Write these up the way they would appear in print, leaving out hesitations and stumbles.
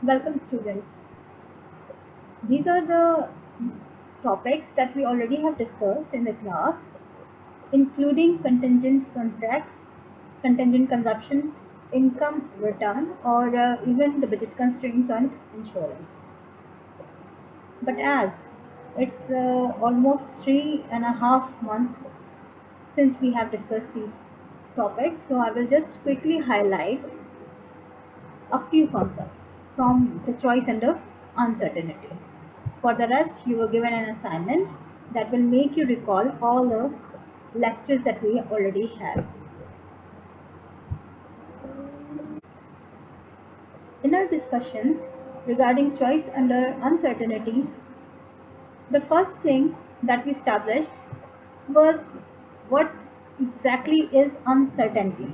Welcome, students. These are the topics that we already have discussed in the class, including contingent contracts, contingent consumption, income return, or even the budget constraints on insurance. But as it's almost 3.5 months since we have discussed these topics, so I will just quickly highlight a few concepts from the choice under uncertainty. For the rest, you were given an assignment that will make you recall all the lectures that we already have. In our discussion regarding choice under uncertainty, the first thing that we established was what exactly is uncertainty.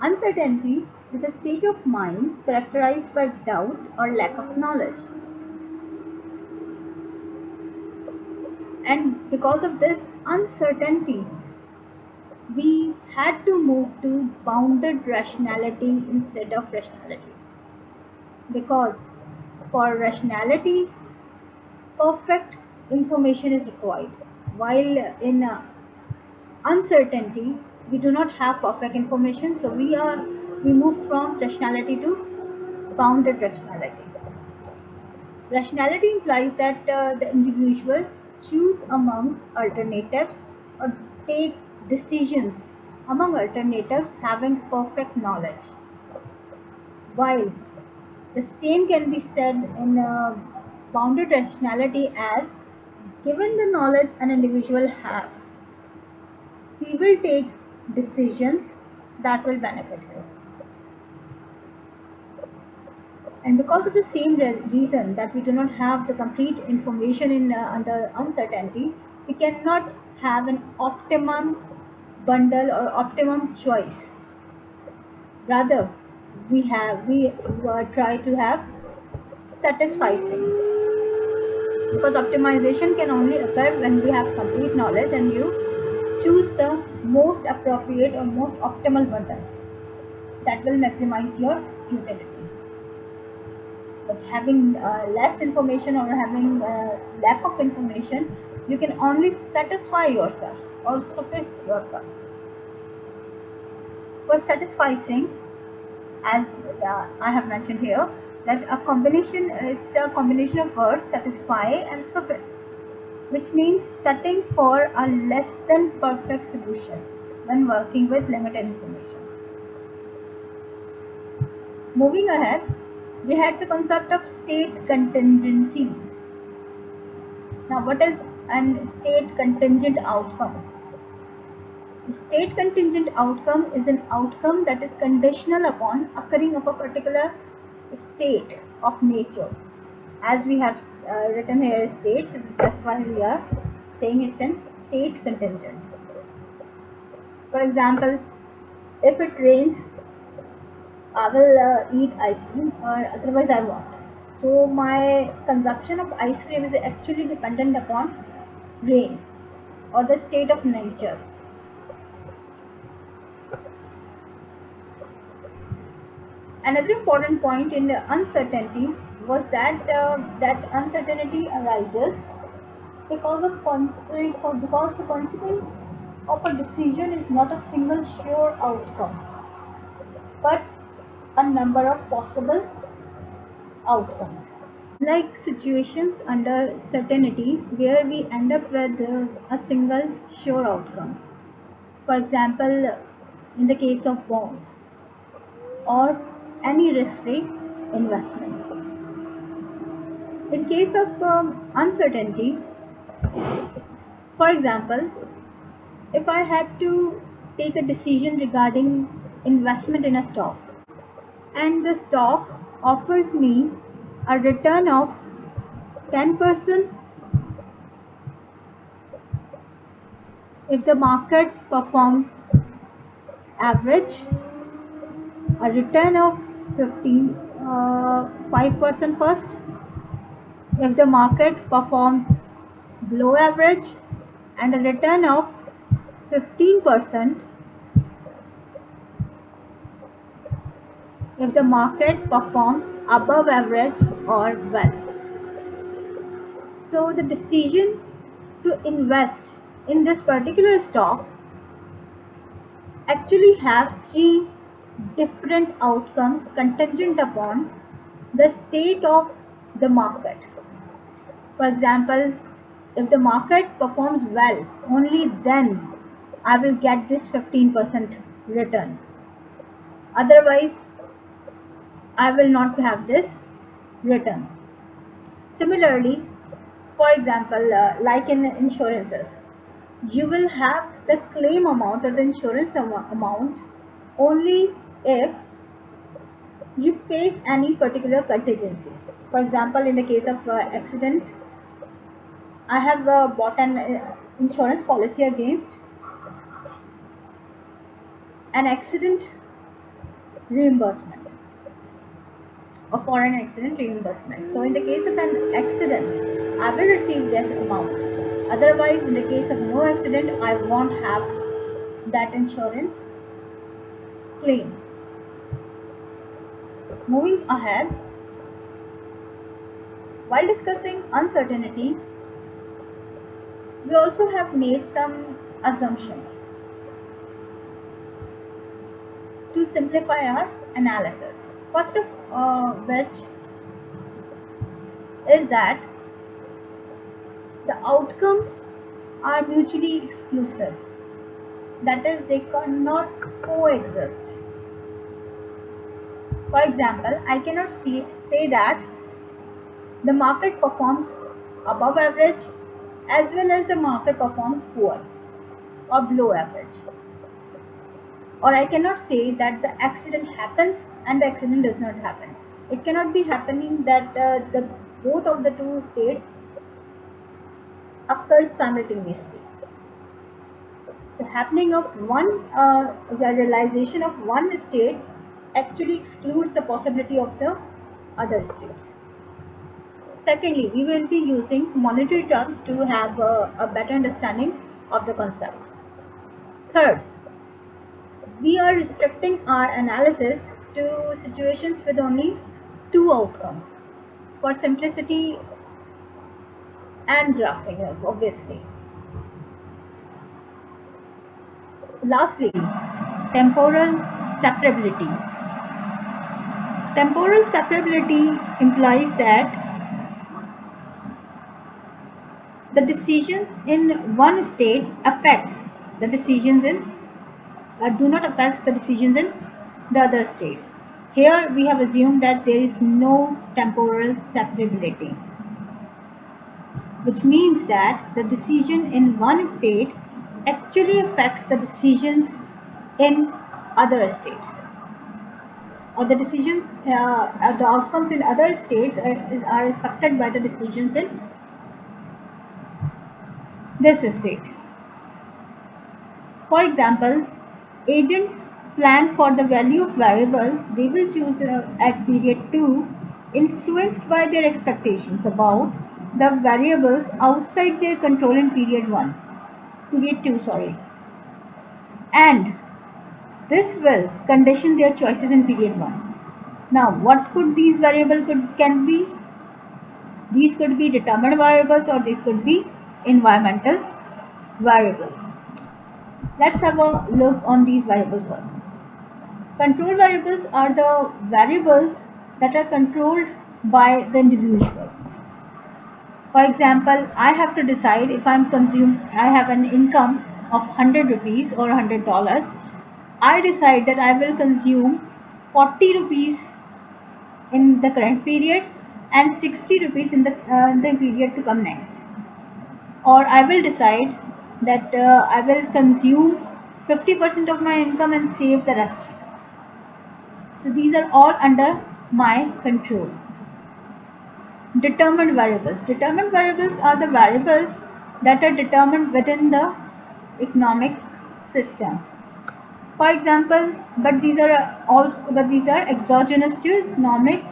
Uncertainty is a state of mind characterized by doubt or lack of knowledge. And because of this uncertainty, we had to move to bounded rationality instead of rationality. Because for rationality, perfect information is required. While in uncertainty, we do not have perfect information, so we move from rationality to bounded rationality. Rationality implies that the individual choose among alternatives or take decisions among alternatives having perfect knowledge. While the same can be said in bounded rationality as given the knowledge an individual has, he will take decisions that will benefit him. And because of the same reason that we do not have the complete information in under uncertainty, we cannot have an optimum bundle or optimum choice. Rather, we try to have satisficing, because optimization can only occur when we have complete knowledge and you choose the most appropriate or most optimal bundle that will maximize your utility. But having less information or having lack of information, you can only satisfy yourself or suffice yourself. For satisficing, as I have mentioned here, that it's a combination of words satisfy and suffice, which means setting for a less than perfect solution when working with limited information. Moving ahead, we had the concept of state contingencies. Now, what is an state contingent outcome? The state contingent outcome is an outcome that is conditional upon occurring of a particular state of nature. As we have written here state, that's why we are saying it's an state contingent. For example, if it rains, I will eat ice cream, or otherwise I won't. So my consumption of ice cream is actually dependent upon rain or the state of nature. Another important point in the uncertainty was that that uncertainty arises because because the consequence of a decision is not a single sure outcome, but a number of possible outcomes. Like situations under certainty where we end up with a single sure outcome. For example, in the case of bonds or any risk-free investments. In case of uncertainty, for example, if I had to take a decision regarding investment in a stock and the stock offers me a return of 10% if the market performs average, a return of 5% first if the market performs below average, and a return of 15% if the market performs above average or well. So the decision to invest in this particular stock actually have three different outcomes contingent upon the state of the market. For example, if the market performs well, only then I will get this 15% return. Otherwise, I will not have this return. Similarly, for example, like in insurances, you will have the claim amount or the insurance amount only if you face any particular contingency. For example, in the case of accident, I have bought an insurance policy against an accident reimbursement or for an accident reimbursement. So in the case of an accident, I will receive that amount. Otherwise, in the case of no accident, I won't have that insurance claim. Moving ahead, while discussing uncertainty, we also have made some assumptions to simplify our analysis. First of which is that the outcomes are mutually exclusive. That is, they cannot coexist. For example, I cannot say that the market performs above average as well as the market performs poor or below average. Or I cannot say that the accident happens and the accident does not happen. It cannot be happening that the both of the two states occurs simultaneously. The happening of the realization of one state actually excludes the possibility of the other states. Secondly, we will be using monetary terms to have a better understanding of the concept. Third, we are restricting our analysis to situations with only two outcomes for simplicity and graphing, obviously. Lastly, temporal separability. Temporal separability implies that the decisions in one state affects the decisions in do not affect the decisions in the other states. Here we have assumed that there is no temporal separability, which means that the decision in one state actually affects the decisions in other states, or the decisions, the outcomes in other states are affected by the decisions in this state. For example, agents plan for the value of variable they will choose at period 2 influenced by their expectations about the variables outside their control in period 2, and this will condition their choices in period 1. Now, what could these variables can be? These could be determined variables or these could be environmental variables. Let's have a look on these variables first. Control variables are the variables that are controlled by the individual. For example, I have to decide if I have an income of 100 rupees or $100. I decide that I will consume 40 rupees in the current period and 60 rupees in the period to come next. Or I will decide that I will consume 50% of my income and save the rest. So these are all under my control. Determined variables. Determined variables are the variables that are determined within the economic system. For example, but these are exogenous to economic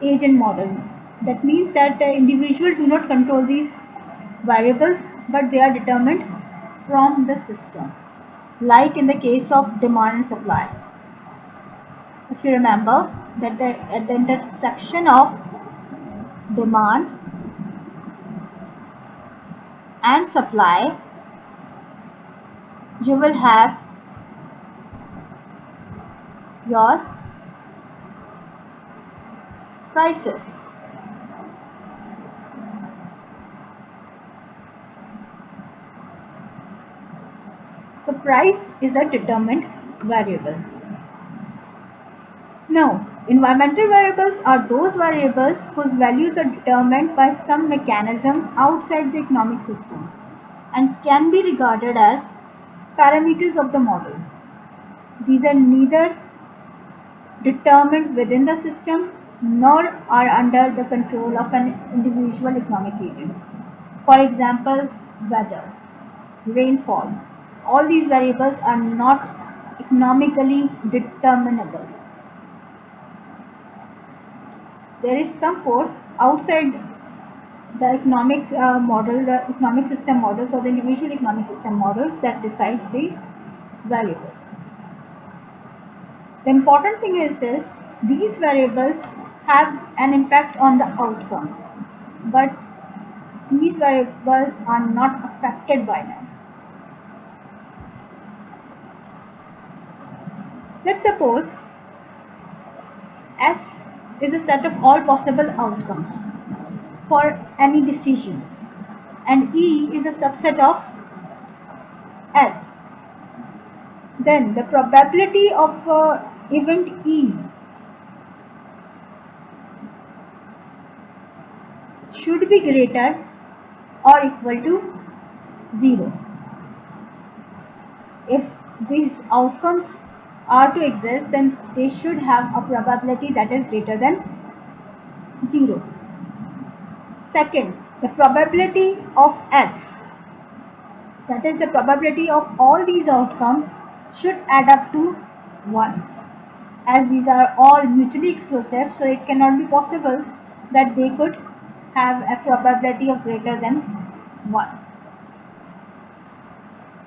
agent model. That means that individuals do not control these variables, but they are determined from the system, like in the case of demand and supply. If you remember, that at the intersection of demand and supply, you will have your prices. So price is a determined variable. Now, environmental variables are those variables whose values are determined by some mechanism outside the economic system and can be regarded as parameters of the model. These are neither determined within the system nor are under the control of an individual economic agent. For example, weather, rainfall. All these variables are not economically determinable. There is some force outside the economic model, the economic system models or the individual economic system models that decides these variables. The important thing is this: these variables have an impact on the outcomes, but these variables are not affected by them. Let's suppose S is a set of all possible outcomes for any decision, and E is a subset of S. Then the probability of event E should be greater or equal to 0. If these outcomes are to exist, then they should have a probability that is greater than 0. Second, the probability of S, that is the probability of all these outcomes, should add up to 1. As these are all mutually exclusive, so it cannot be possible that they could have a probability of greater than 1,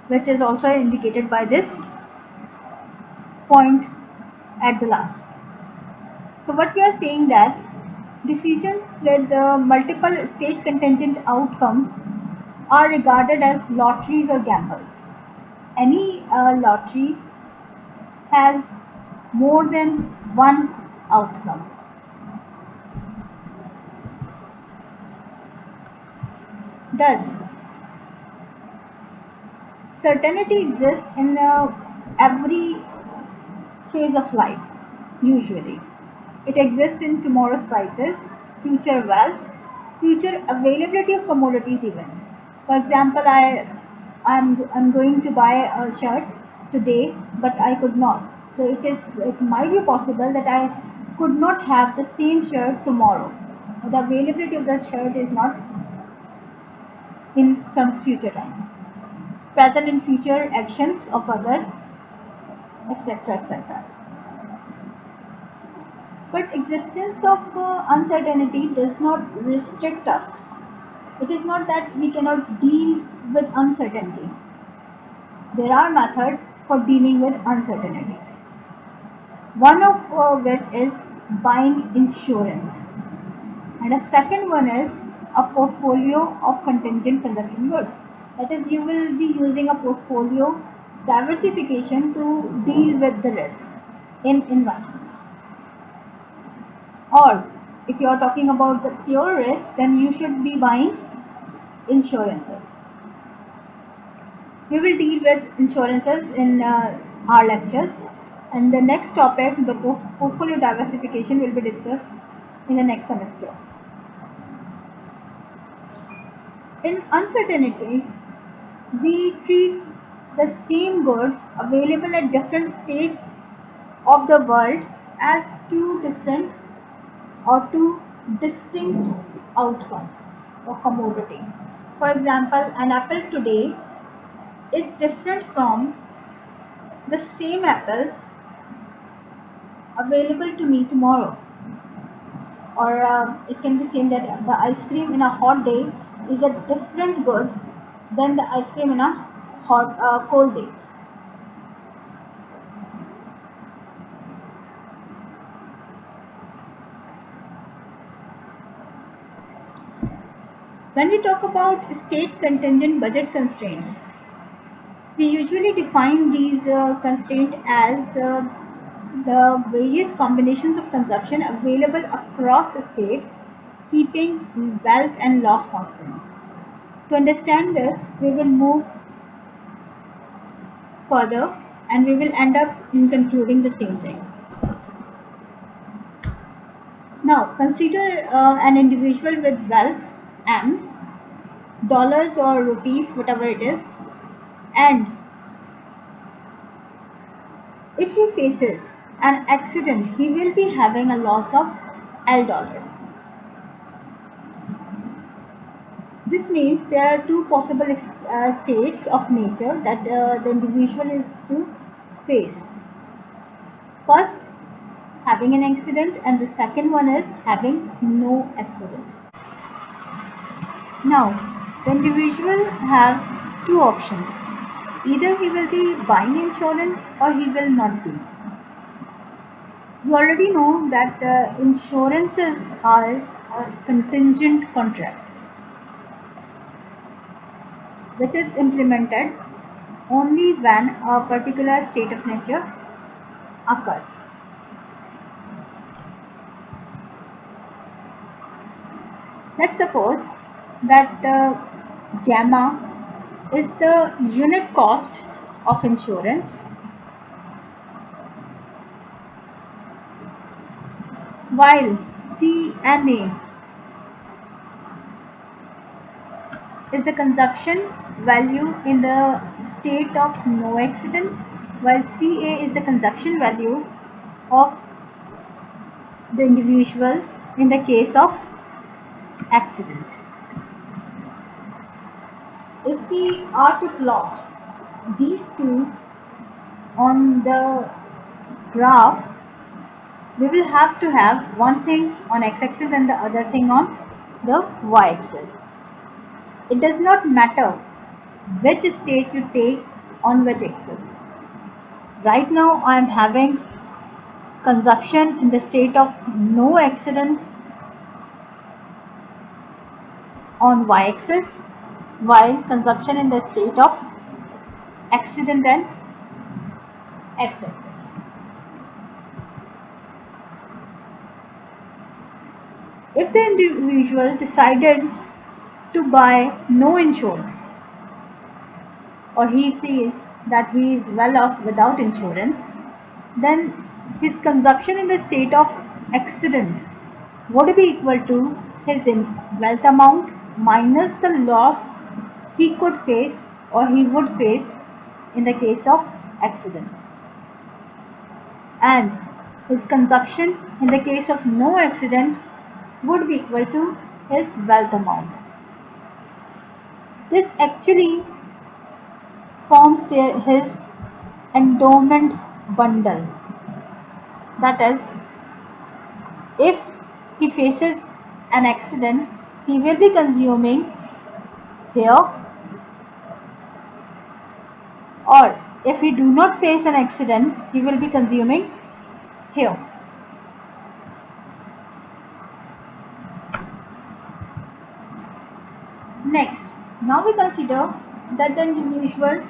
which is also indicated by this point at the last. So what we are saying that decisions with multiple state contingent outcomes are regarded as lotteries or gambles. Any lottery has more than one outcome. Thus, certainty exists in every phase of life, usually. It exists in tomorrow's prices, future wealth, future availability of commodities even. For example, I'm going to buy a shirt today, but I could not. So it might be possible that I could not have the same shirt tomorrow. The availability of the shirt is not in some future time. Present and future actions of others, etc., etc. But existence of uncertainty does not restrict us. It is not that we cannot deal with uncertainty. There are methods for dealing with uncertainty. One of which is buying insurance, and a second one is a portfolio of contingent consumption goods. That is, you will be using a portfolio diversification to deal with the risk in investments. Or if you are talking about the pure risk, then you should be buying insurances. We will deal with insurances in our lectures, and the next topic, the portfolio diversification, will be discussed in the next semester. In uncertainty, we treat the same good available at different states of the world as two different or two distinct outcomes of commodity. For example, an apple today is different from the same apple available to me tomorrow. Or it can be seen that the ice cream in a hot day is a different good than the ice cream in a cold day. When we talk about state contingent budget constraints, we usually define these constraints as the various combinations of consumption available across states, keeping wealth and loss constant. To understand this, we will move further and we will end up in concluding the same thing. Now, consider an individual with wealth M, dollars or rupees, whatever it is, and if he faces an accident, he will be having a loss of L dollars. This means there are two possible states of nature that the individual is to face. First, having an accident, and the second one is having no accident. Now, the individual have two options. Either he will be buying insurance or he will not be. You already know that insurances are a contingent contract which is implemented only when a particular state of nature occurs. Let's suppose that gamma is the unit cost of insurance, while CNA is the consumption value in the state of no accident, while CA is the consumption value of the individual in the case of accident. If we are to plot these two on the graph, we will have to have one thing on x-axis and the other thing on the y-axis. It does not matter which state you take on which axis. Right now I am having consumption in the state of no accident on y-axis, while consumption in the state of accident and x-axis. If the individual decided to buy no insurance, or he sees that he is well off without insurance, then his consumption in the state of accident would be equal to his wealth amount minus the loss he could face or he would face in the case of accident, and his consumption in the case of no accident would be equal to his wealth amount. This actually forms his endowment bundle. That is, if he faces an accident, he will be consuming here, or if he do not face an accident, he will be consuming here. Next, now we consider that the individual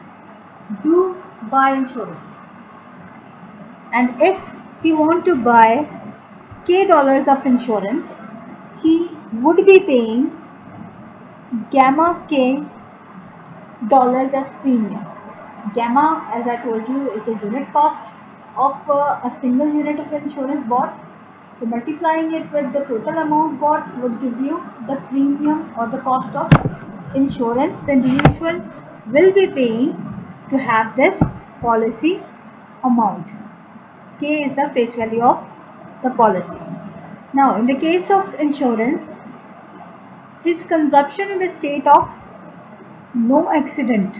do buy insurance, and if he want to buy K dollars of insurance, he would be paying gamma K dollars as premium. Gamma, as I told you, is the unit cost of a single unit of insurance bought. So multiplying it with the total amount bought would give you the premium or the cost of insurance the individual will be paying to have this policy amount. K is the face value of the policy. Now, in the case of insurance, his consumption in the state of no accident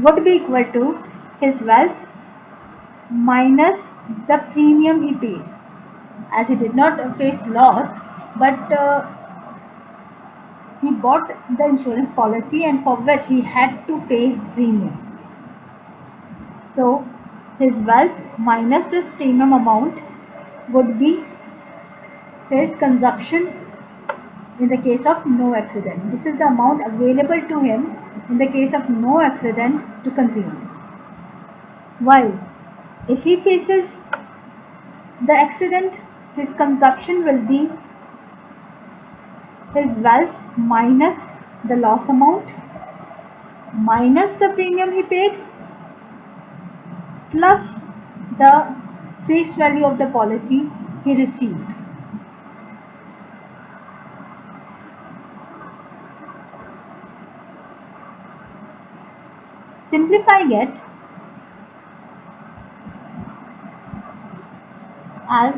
would be equal to his wealth minus the premium he paid, as he did not face loss, but he bought the insurance policy and for which he had to pay premium. So his wealth minus this premium amount would be his consumption in the case of no accident. This is the amount available to him in the case of no accident to consume. While if he faces the accident, his consumption will be his wealth minus the loss amount minus the premium he paid plus the face value of the policy he received. Simplifying it as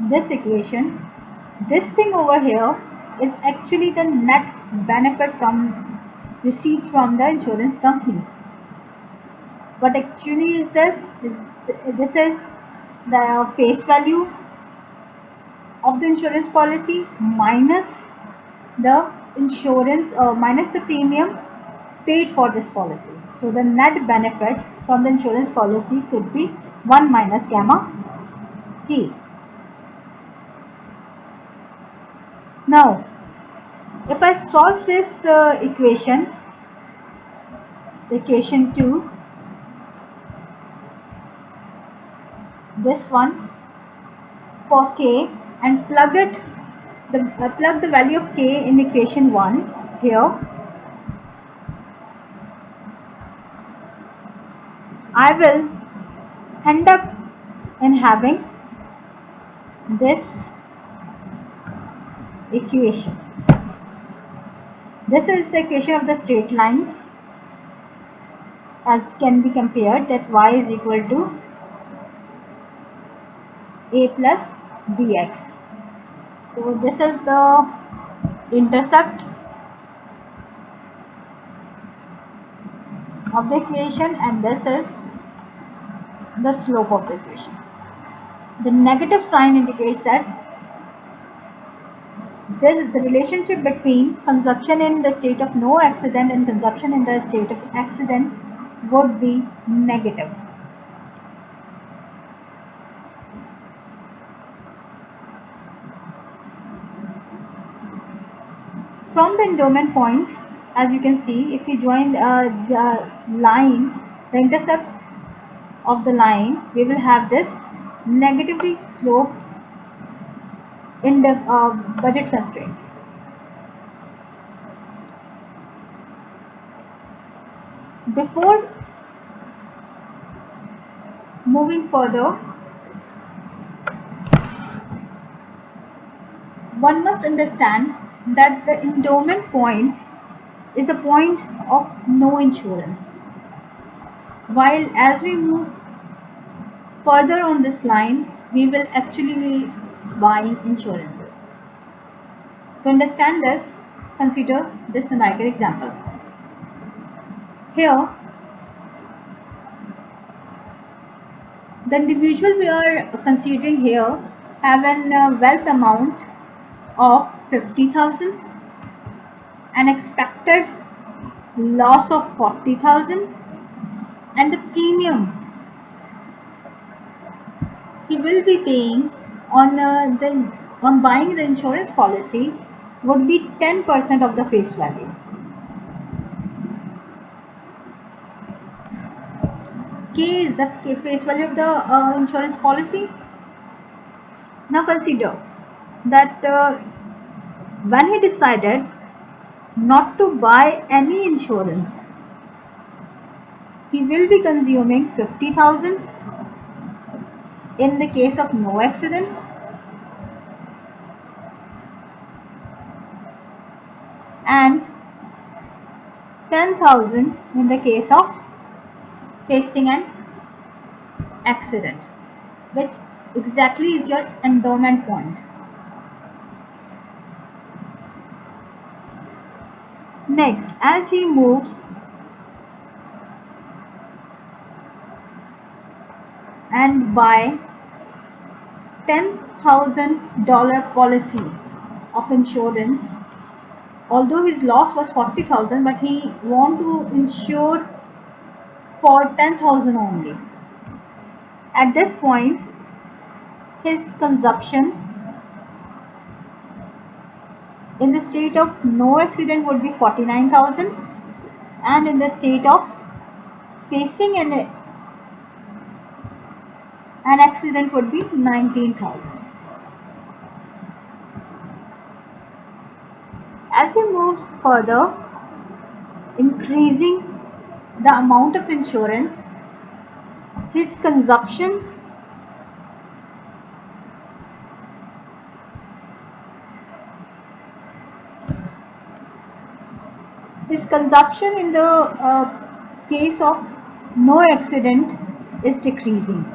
this equation, this thing over here is actually the net benefit from received from the insurance company. What actually is this? This is the face value of the insurance policy minus the insurance minus the premium paid for this policy. So the net benefit from the insurance policy could be 1 minus gamma K. Now, if I solve this equation 2, this one for K, and plug the value of K in equation 1 here, I will end up in having this equation. This is the equation of the straight line, as can be compared, that y is equal to a plus bx. So this is the intercept of the equation and this is the slope of the equation. The negative sign indicates that this is the relationship between consumption in the state of no accident and consumption in the state of accident would be negative. From the endowment point, as you can see, if you join the line, the intercepts of the line, we will have this negatively sloped in the budget constraint. Before moving further, one must understand that the endowment point is a point of no insurance. While as we move further on this line, we will actually be buying insurances. To understand this, consider this numerical example. Here, the individual we are considering here have an wealth amount of 50,000, an expected loss of 40,000, and the premium he will be paying on buying the insurance policy would be 10% of the face value. K is the face value of the insurance policy. Now consider that when he decided not to buy any insurance, he will be consuming 50,000 in the case of no accident and 10,000 in the case of facing an accident, which exactly is your endowment point. Next, as he moves and buy $10,000 policy of insurance, although his loss was 40,000, but he want to insure for 10,000 only. At this point, his consumption in the state of no accident would be 49,000, and in the state of facing an accident would be 19,000. As he moves further, increasing the amount of insurance, his consumption in the case of no accident is decreasing,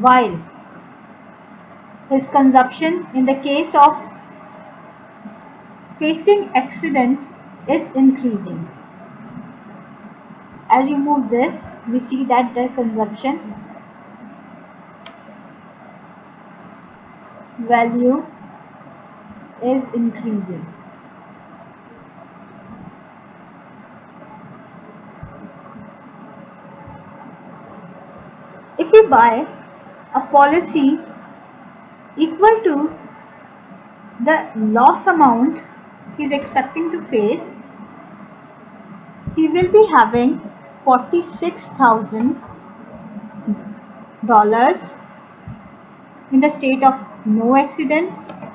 while his consumption in the case of facing accident is increasing. As you move this, we see that the consumption value is increasing. If we buy a policy equal to the loss amount he is expecting to face, he will be having $46,000 in the state of no accident,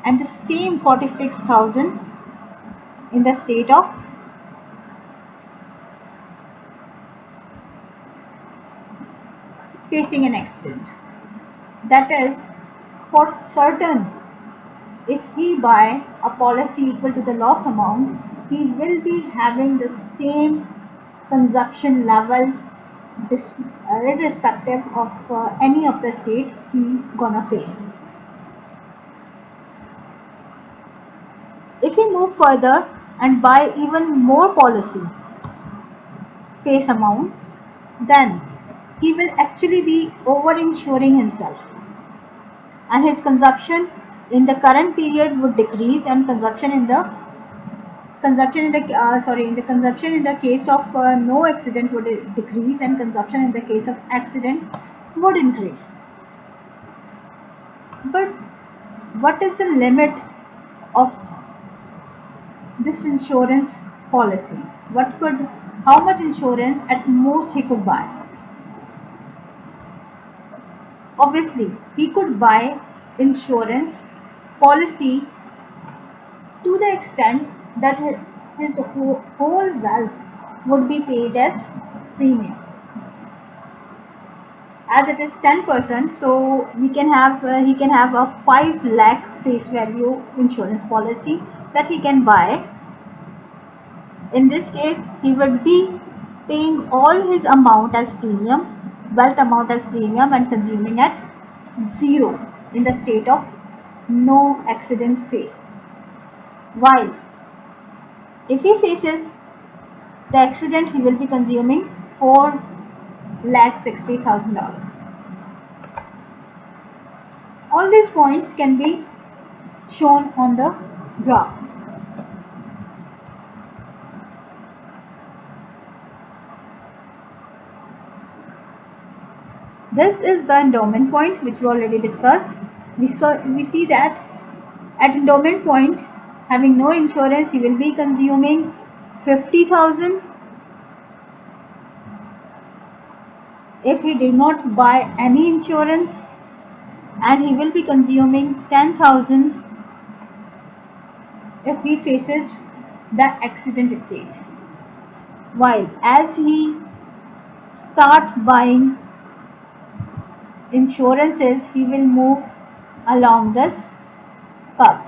and the same 46,000 in the state of facing an accident. That is, for certain, if he buy a policy equal to the loss amount, he will be having the same consumption level irrespective of any of the state he gonna face. If he move further and buy even more policy face amount, then he will actually be over-insuring himself, and his consumption in the current period would decrease, and consumption in the case of no accident would decrease, and consumption in the case of accident would increase. But what is the limit of this insurance policy? How much insurance at most he could buy? Obviously, he could buy insurance policy to the extent that his whole wealth would be paid as premium. As it is 10%, so he can have a 5 lakh face value insurance policy that he can buy. In this case, he would be paying all his amount as premium, wealth amount as premium, and consuming at 0 in the state of no accident phase. While if he faces the accident, he will be consuming $4,60,000. All these points can be shown on the graph. This is the endowment point, which we already discussed. We see that at endowment point, having no insurance, he will be consuming 50,000. If he did not buy any insurance, and he will be consuming 10,000 if he faces the accident state. While as he starts buying insurances, he will move along this curve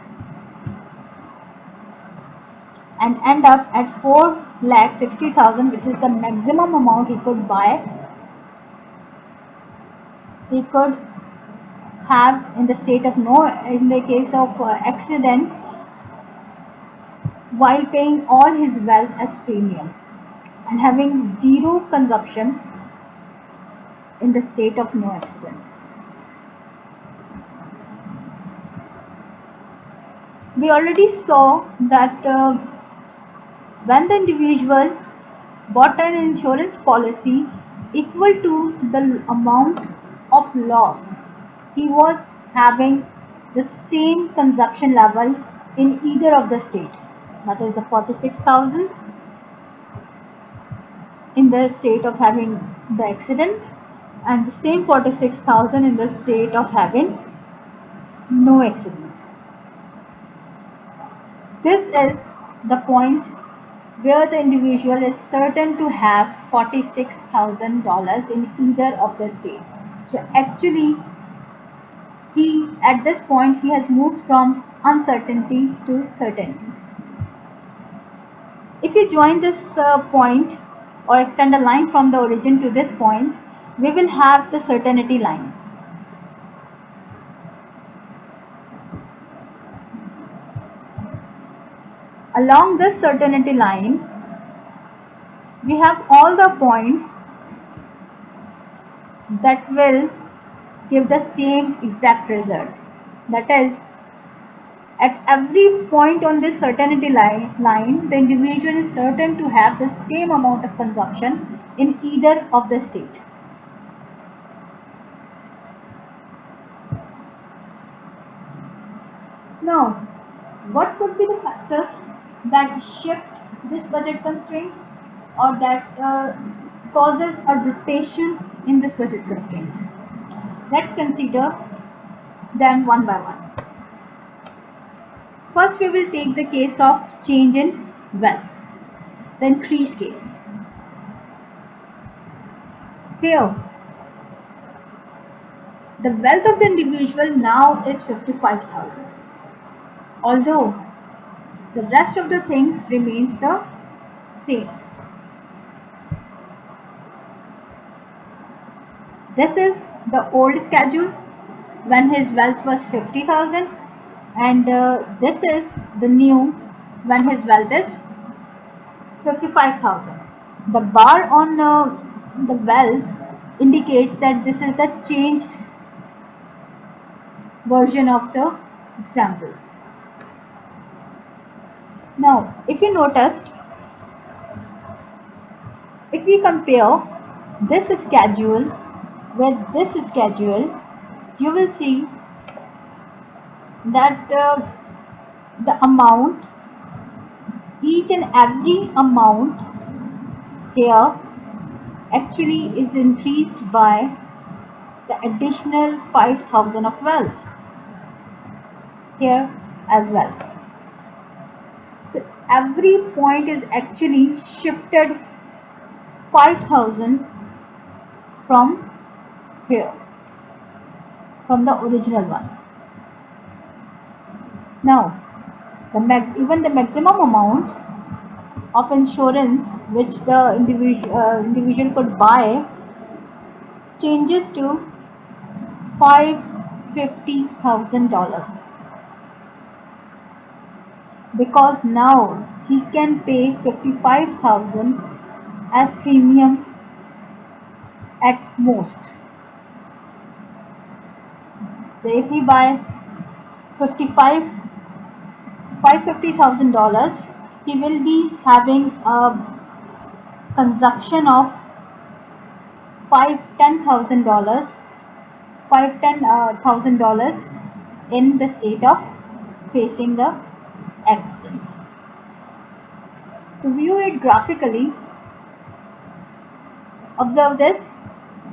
and end up at 4,60,000, which is the maximum amount he could buy. He could have in the state of in the case of accident, while paying all his wealth as premium and having 0 consumption in the state of no accident. We already saw that when the individual bought an insurance policy equal to the amount of loss he was having the same consumption level in either of the state. That is the 46,000 in the state of having the accident and the same 46,000 in the state of having no accident. This is the point where the individual is certain to have $46,000 in either of the states. So actually, at this point, he has moved from uncertainty to certainty. If you join this point or extend a line from the origin to this point, we will have the certainty line. Along this certainty line, we have all the points that will give the same exact result. That is, at every point on this certainty line, the individual is certain to have the same amount of consumption in either of the state. Now, what could be the factors that shift this budget constraint or that causes a rotation in this budget constraint? Let's consider them one by one. First, we will take the case of change in wealth, the increase case. Here, the wealth of the individual now is 55,000. Although the rest of the things remains the same. This is the old schedule when his wealth was 50,000 and this is the new when his wealth is 55,000. The bar on the wealth indicates that this is the changed version of the example. Now, if you noticed, if we compare this schedule with this schedule, you will see that the amount, each and every amount here actually is increased by the additional 5,000 of wealth here as well. So every point is actually shifted 5,000 from here, from the original one. Now, even the maximum amount of insurance which the individual could buy changes to $550,000 because now he can pay 55,000 as premium at most. So if he buys $550,000, he will be having a consumption of $10,000 in the state of facing the accident. To view it graphically, observe this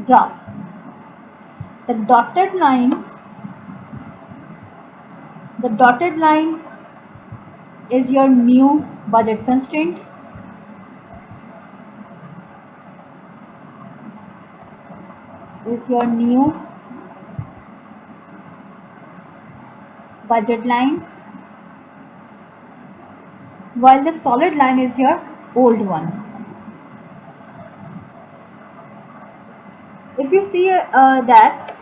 graph. The dotted line is your new budget constraint. Is your new budget line, while the solid line is your old one. If you see that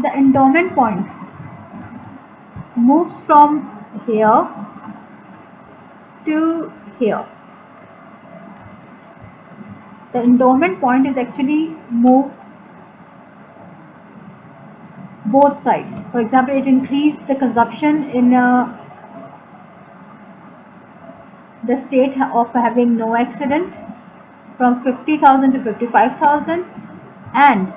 the endowment point moves from here to here. The endowment point is actually moved both sides. For example, it increased the consumption in the state of having no accident from 50,000 to 55,000, and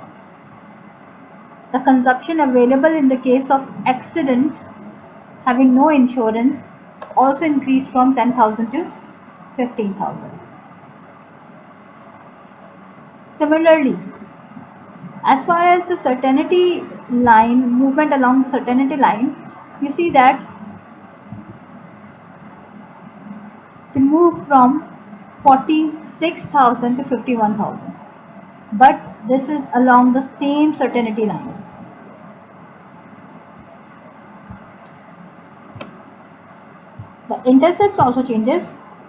The consumption available in the case of accident having no insurance also increased from 10,000 to 15,000. Similarly, as far as the certainty line, movement along the certainty line, you see that it moved from 46,000 to 51,000. But this is along the same certainty line. The intercept also changes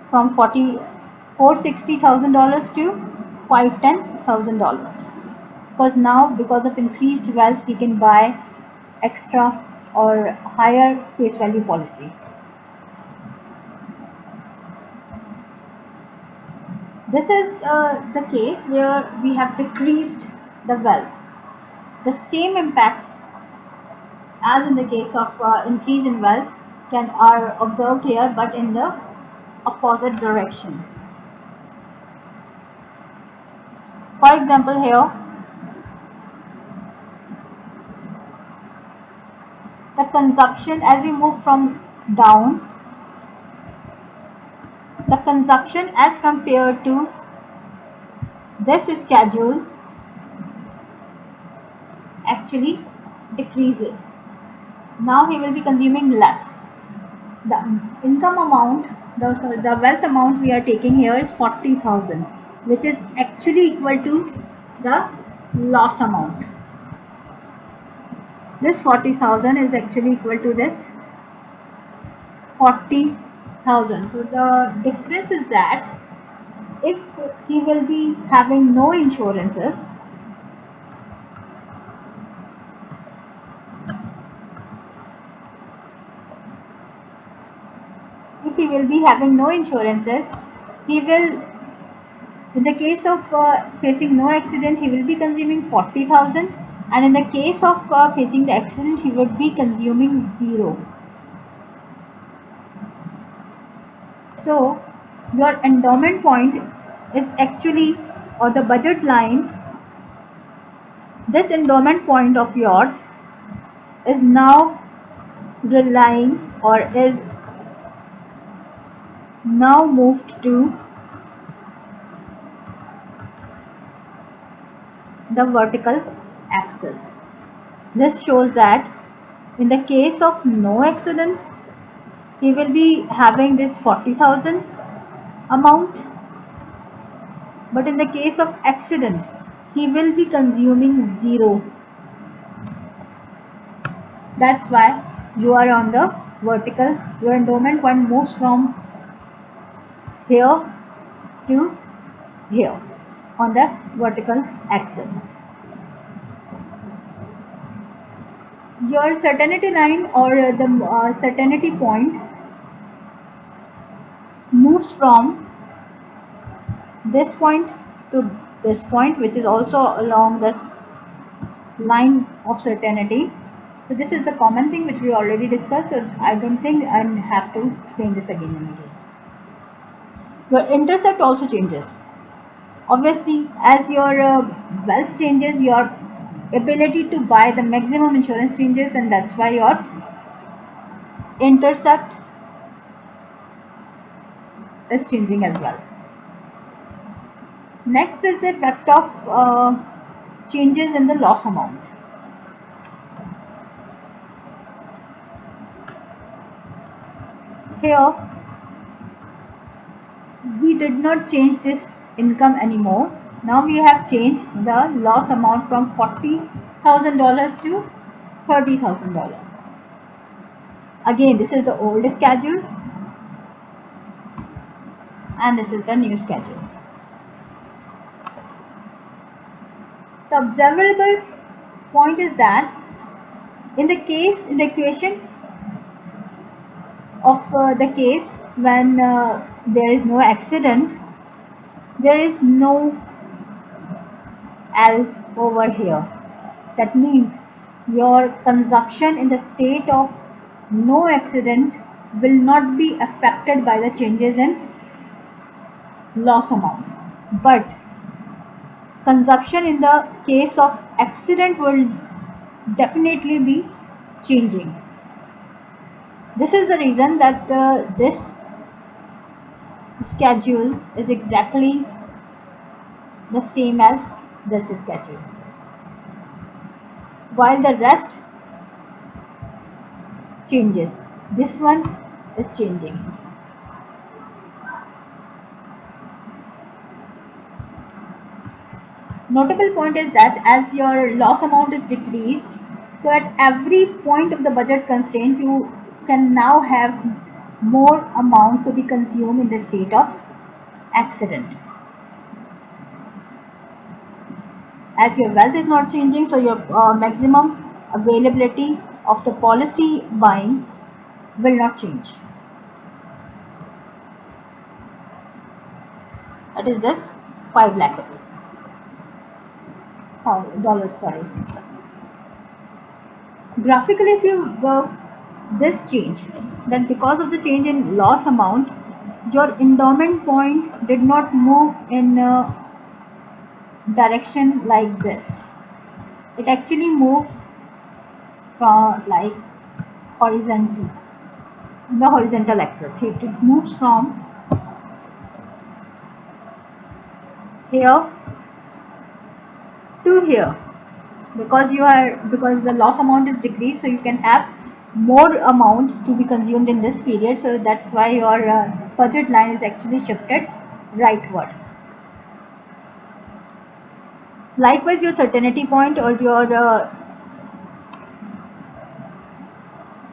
from $460,000 to $510,000. Because now, because of increased wealth, he can buy extra or higher face value policy. This is the case where we have decreased the wealth. The same impacts as in the case of increase in wealth are observed here, but in the opposite direction. For example, here the consumption, as we move from down, the consumption as compared to this schedule actually decreases. Now he will be consuming less. The income amount, the wealth amount we are taking here is 40,000, which is actually equal to the loss amount. This 40,000 is actually equal to this 40,000. So the difference is that if he will be having no insurances, he will, in the case of facing no accident, he will be consuming 40,000, and in the case of facing the accident, he would be consuming 0. So your endowment point is actually, or the budget line, this endowment point of yours is now relying or is now moved to the vertical axis. This shows that in the case of no accident, he will be having this 40,000 amount, but in the case of accident, he will be consuming 0. That's why you are on the vertical, your endowment point moves from here to here on the vertical axis. Your certainty line or the certainty point moves from this point to this point, which is also along this line of certainty. So this is the common thing which we already discussed, so I don't think I have to explain this again and again. Your intercept also changes. Obviously, as your wealth changes, your ability to buy the maximum insurance changes, and that's why your intercept is changing as well. Next is the effect of changes in the loss amount. Here we did not change this income anymore. Now we have changed the loss amount from $40,000 to $30,000. Again, this is the old schedule and this is the new schedule. The observable point is that in the equation of the case when there is no accident, there is no L over here. That means your consumption in the state of no accident will not be affected by the changes in loss amounts, but consumption in the case of accident will definitely be changing. This is the reason that this schedule is exactly the same as this schedule, while the rest changes. This one is changing. Notable point is that as your loss amount is decreased, so at every point of the budget constraint, you can now have more amount to be consumed in the state of accident. As your wealth is not changing, so your maximum availability of the policy buying will not change. That is this 5 lakh rupees. Dollars, sorry. Graphically, if you observe this change, then because of the change in loss amount, your endowment point did not move in a direction like this. It actually moved from like horizontally, the horizontal axis. It moves from here to here, because the loss amount is decreased, so you can have more amount to be consumed in this period. So that's why your budget line is actually shifted rightward. Likewise, your certainty point or your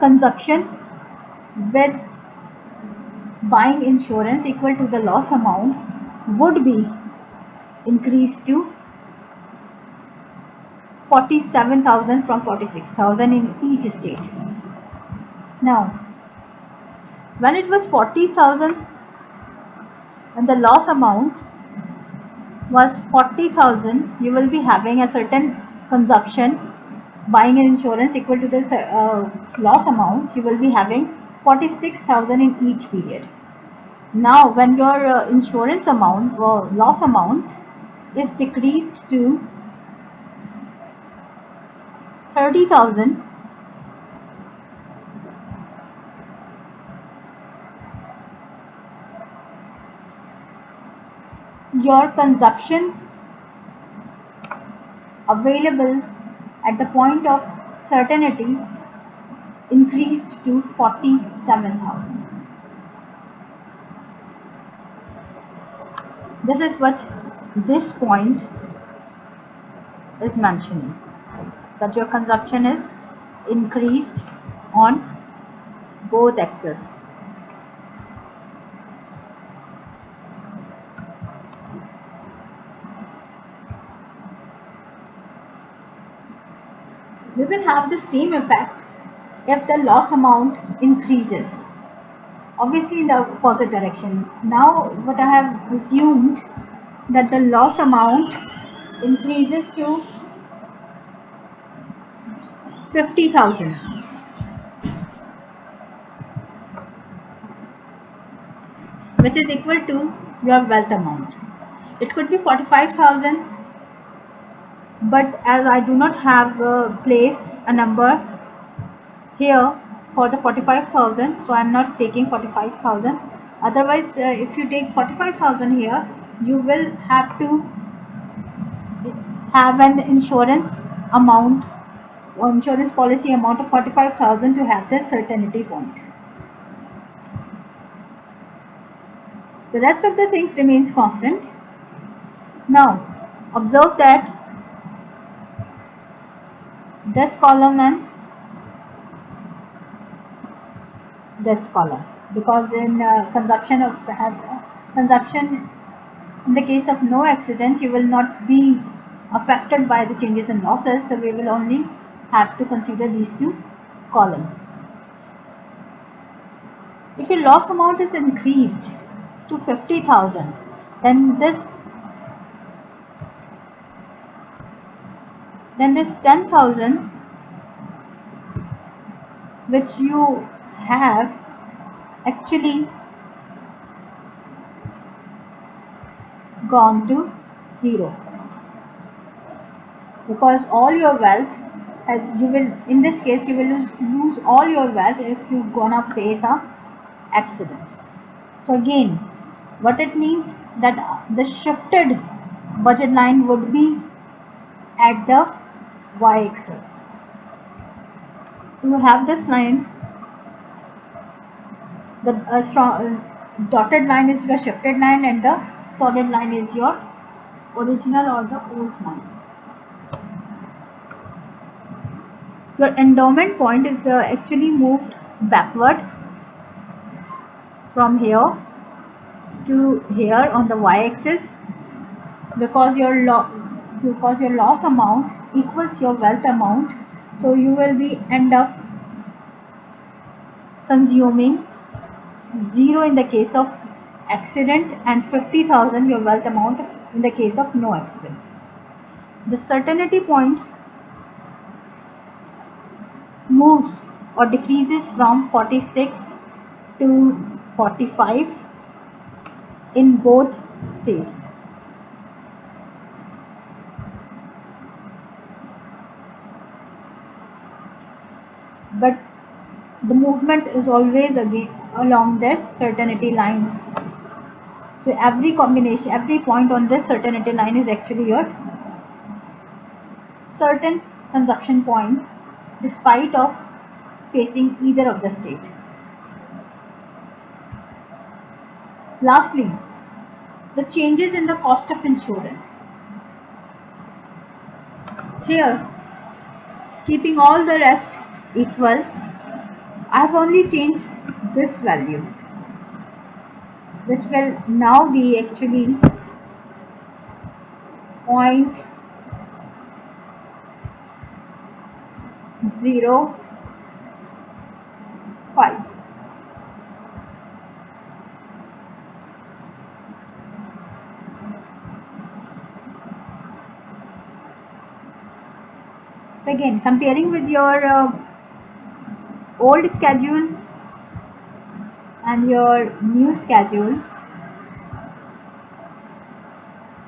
consumption with buying insurance equal to the loss amount would be increased to 47,000 from 46,000 in each state. Now, when it was 40,000 and the loss amount was 40,000, you will be having a certain consumption buying an insurance equal to the loss amount. You will be having 46,000 in each period. Now, when your insurance amount or loss amount is decreased to 30,000, your consumption available at the point of certainty increased to 47,000. This is what this point is mentioning, that your consumption is increased on both axes. We will have the same effect if the loss amount increases, obviously in the opposite direction. Now what I have assumed that the loss amount increases to 50,000, which is equal to your wealth amount. It could be 45,000, but as I do not have placed a number here for the 45,000, so I am not taking 45,000. Otherwise, if you take 45,000 here, you will have to have an insurance amount or insurance policy amount of 45,000 to have the certainty point. The rest of the things remains constant. Now, observe that this column and this column, because in consumption in the case of no accident, you will not be affected by the changes in losses, so we will only have to consider these two columns. If your loss amount is increased to 50,000, then this 10,000 which you have actually gone to zero, because all your wealth as you will, in this case, you will lose all your wealth if you gonna face a accident. So again, what it means that the shifted budget line would be at the y-axis. You have this line, the strong dotted line is your shifted line and the solid line is your original or the old line. Your endowment point is actually moved backward from here to here on the y-axis because your loss amount equals your wealth amount, so you will be end up consuming 0 in the case of accident and 50,000 your wealth amount in the case of no accident. The certainty point moves or decreases from 46 to 45 in both states. But the movement is always again along this certainty line. So every combination, every point on this certainty line is actually your certain consumption point despite of facing either of the state. Lastly, the changes in the cost of insurance. Here, keeping all the rest equal, I have only changed this value, which will now be actually 0.05. So again, comparing with your old schedule and your new schedule,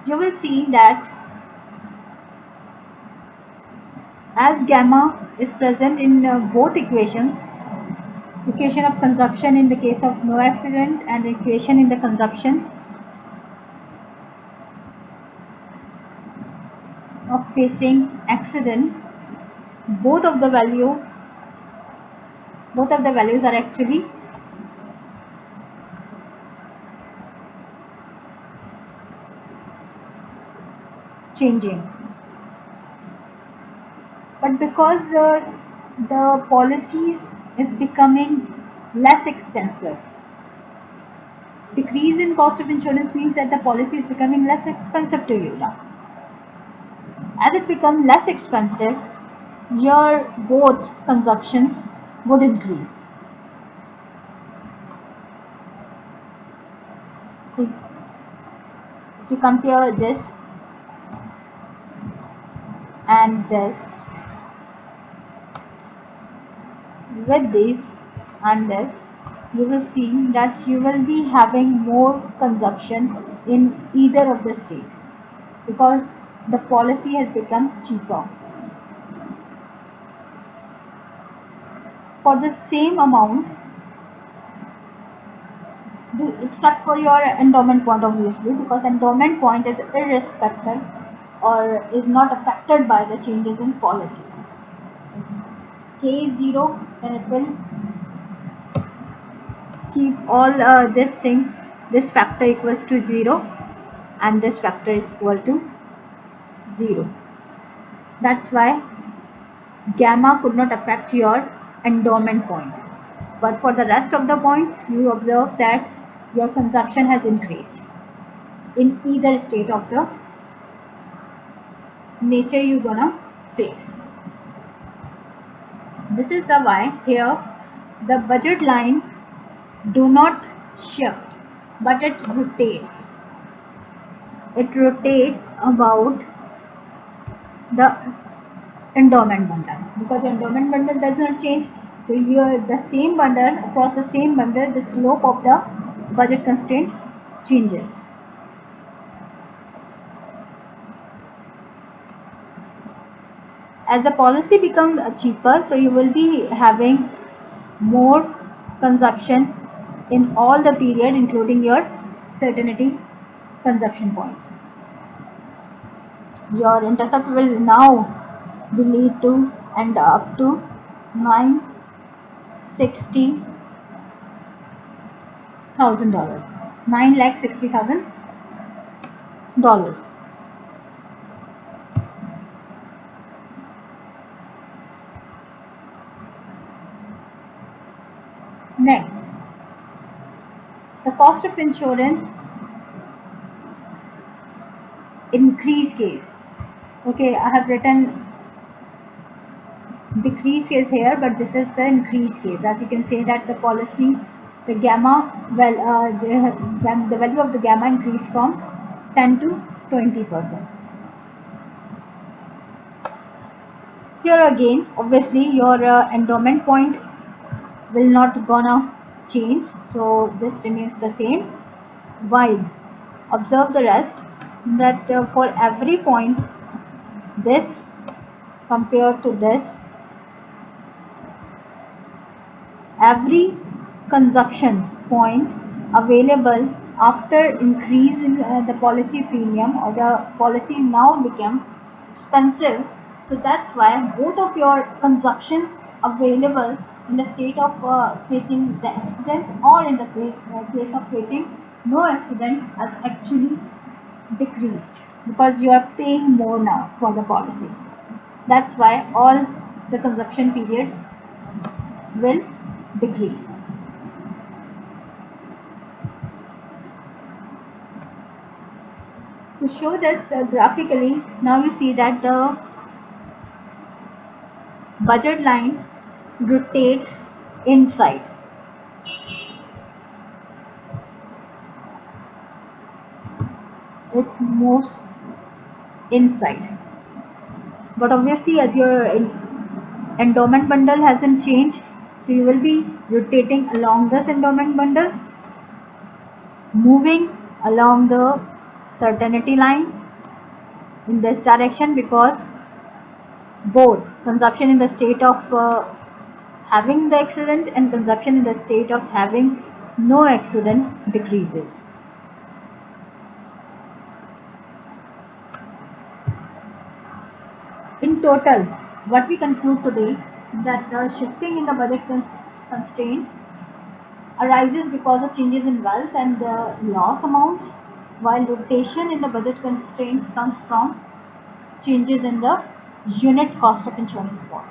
you will see that as gamma is present in both equations, equation of consumption in the case of no accident and equation in the consumption of facing accident, both of the values are actually changing. But because the policies is becoming less expensive, decrease in cost of insurance means that the policy is becoming less expensive to you now. As it becomes less expensive, your both consumptions would increase. If you compare this and this with this and this, you will see that you will be having more consumption in either of the states because the policy has become cheaper. For the same amount, except for your endowment point obviously, because endowment point is irrespective or is not affected by the changes in policy. K is 0, then it will keep all this factor equals to 0 and this factor is equal to 0. That's why gamma could not affect your endowment point. But for the rest of the points, you observe that your consumption has increased in either state of the nature you're gonna face. This is the why here the budget line do not shift, but it rotates. It rotates about the endowment bundle because endowment bundle does not change. So here the same bundle, across the same bundle, the slope of the budget constraint changes. As the policy becomes cheaper, so you will be having more consumption in all the period, including your certainty consumption points. Your intercept will now be lead to and up to 960,000 dollars, $9,60,000. Next, the cost of insurance increase case. Okay, I have written decrease case here, but this is the increase case. As you can say that the policy, the gamma, the value of the gamma increased from 10 to 20%. Here again, obviously your endowment point will not gonna change, so this remains the same. While observe the rest, that for every point, this compared to this, every consumption point available after increasing the policy premium, or the policy now become expensive. So that's why both of your consumption available in the state of facing the accident, or in the case of facing no accident, has actually decreased, because you are paying more now for the policy. That's why all the consumption periods will decrease. To show this graphically, now you see that the budget line rotates inside. It moves inside. But obviously, as your endowment bundle hasn't changed, so you will be rotating along this endowment bundle, moving along the certainty line in this direction, because both consumption in the state of having the accident and consumption in the state of having no accident decreases. In total, what we conclude today, that the shifting in the budget constraint arises because of changes in wealth and the loss amounts, while rotation in the budget constraint comes from changes in the unit cost of insurance cost.